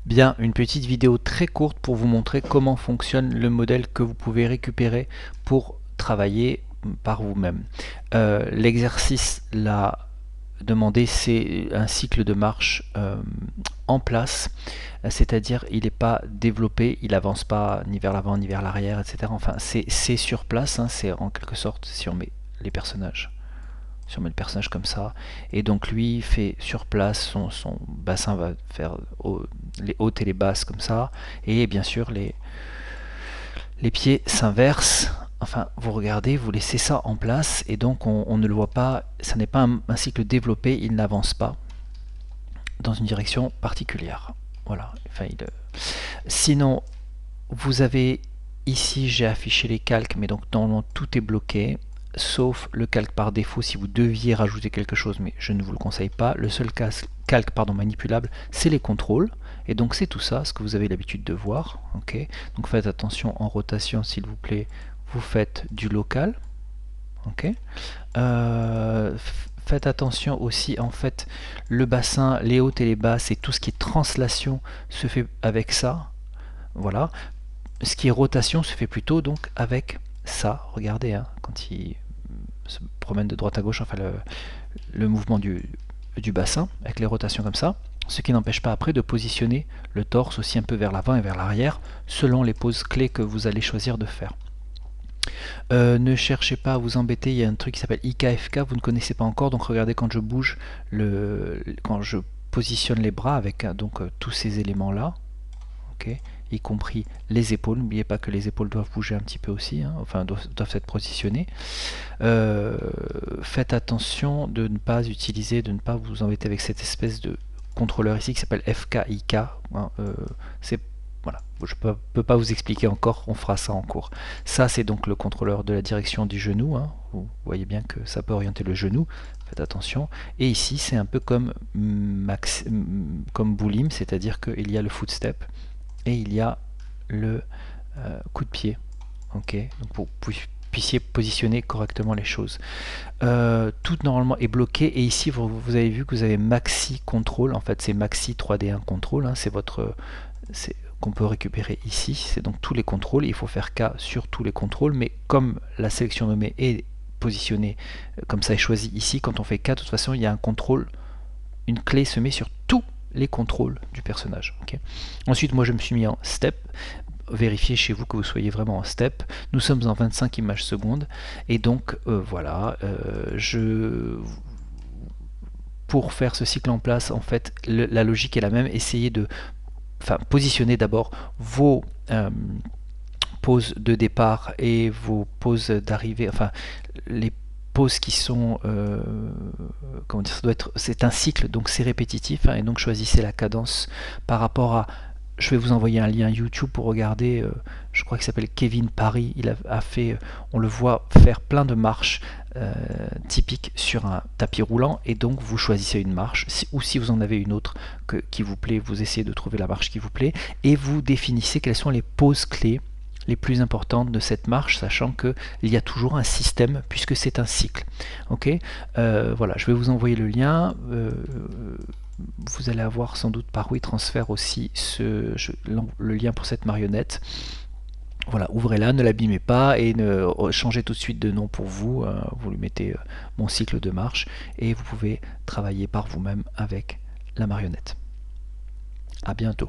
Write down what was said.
Bien, une petite vidéo très courte pour vous montrer comment fonctionne le modèle que vous pouvez récupérer pour travailler par vous-même. L'exercice là demandé, c'est un cycle de marche en place, c'est-à-dire il n'est pas développé, il avance pas ni vers l'avant ni vers l'arrière, etc. Enfin, c'est sur place, hein, c'est en quelque sorte si on met les personnages. Si on met le personnage comme ça, et donc lui fait sur place, son bassin va faire les hautes et les basses comme ça, et bien sûr les pieds s'inversent. Enfin, vous regardez, vous laissez ça en place, et donc on ne le voit pas, ça n'est pas un cycle développé, il n'avance pas dans une direction particulière. Voilà. Enfin, sinon, vous avez ici, j'ai affiché les calques, mais donc normalement tout est bloqué, sauf le calque par défaut si vous deviez rajouter quelque chose, mais je ne vous le conseille pas. Le seul calque manipulable, c'est les contrôles, et donc c'est tout ça, ce que vous avez l'habitude de voir. Okay, donc faites attention en rotation, s'il vous plaît, vous faites du local. Okay, faites attention aussi, en fait, le bassin, les hautes et les basses, et tout ce qui est translation se fait avec ça. Voilà. Ce qui est rotation se fait plutôt donc avec ça. Regardez, hein, quand il se promène de droite à gauche, enfin le mouvement du bassin, avec les rotations comme ça. Ce qui n'empêche pas après de positionner le torse aussi un peu vers l'avant et vers l'arrière, selon les poses clés que vous allez choisir de faire. Ne cherchez pas à vous embêter, il y a un truc qui s'appelle IKFK, vous ne connaissez pas encore, donc regardez quand je bouge, quand je positionne les bras avec donc tous ces éléments là, okay, y compris les épaules. N'oubliez pas que les épaules doivent bouger un petit peu aussi, hein, enfin doivent être positionnées. Faites attention de ne pas utiliser, de ne pas vous embêter avec cette espèce de contrôleur ici qui s'appelle FKIK. Hein, voilà, je ne peux pas vous expliquer encore, on fera ça en cours. Ça, c'est donc le contrôleur de la direction du genou. Hein. Vous voyez bien que ça peut orienter le genou. Faites attention. Et ici, c'est un peu comme Boulim, c'est-à-dire qu'il y a le footstep et il y a le coup de pied. Ok, donc pour que vous puissiez positionner correctement les choses. Tout normalement est bloqué, et ici vous avez vu que vous avez Maxi Control. En fait, c'est Maxi 3D1 Control. Hein, c'est votre qu'on peut récupérer ici. C'est donc tous les contrôles. Il faut faire K sur tous les contrôles, mais comme la sélection nommée est positionnée comme ça est choisie ici, quand on fait K, de toute façon, il y a un contrôle, une clé se met sur tous les contrôles du personnage. Okay. Ensuite, moi je me suis mis en step. Vérifiez chez vous que vous soyez vraiment en step. Nous sommes en 25 images secondes, et donc voilà, pour faire ce cycle en place, en fait, la logique est la même. Essayez de positionner d'abord vos poses de départ et vos poses d'arrivée, enfin les poses qui sont comment dire, ça doit être, c'est un cycle, donc c'est répétitif, hein, et donc choisissez la cadence par rapport à, je vais vous envoyer un lien YouTube pour regarder, je crois qu'il s'appelle Kevin Paris, il a fait, on le voit faire plein de marches typiques sur un tapis roulant, et donc vous choisissez une marche, ou si vous en avez une autre qui vous plaît, vous essayez de trouver la marche qui vous plaît, et vous définissez quelles sont les poses clés les plus importantes de cette marche, sachant qu'il y a toujours un système puisque c'est un cycle. Ok, voilà, je vais vous envoyer le lien. Vous allez avoir sans doute par WeTransfer aussi le lien pour cette marionnette. Voilà, ouvrez-la, ne l'abîmez pas et ne changez tout de suite de nom pour vous. Vous lui mettez mon cycle de marche et vous pouvez travailler par vous-même avec la marionnette. À bientôt.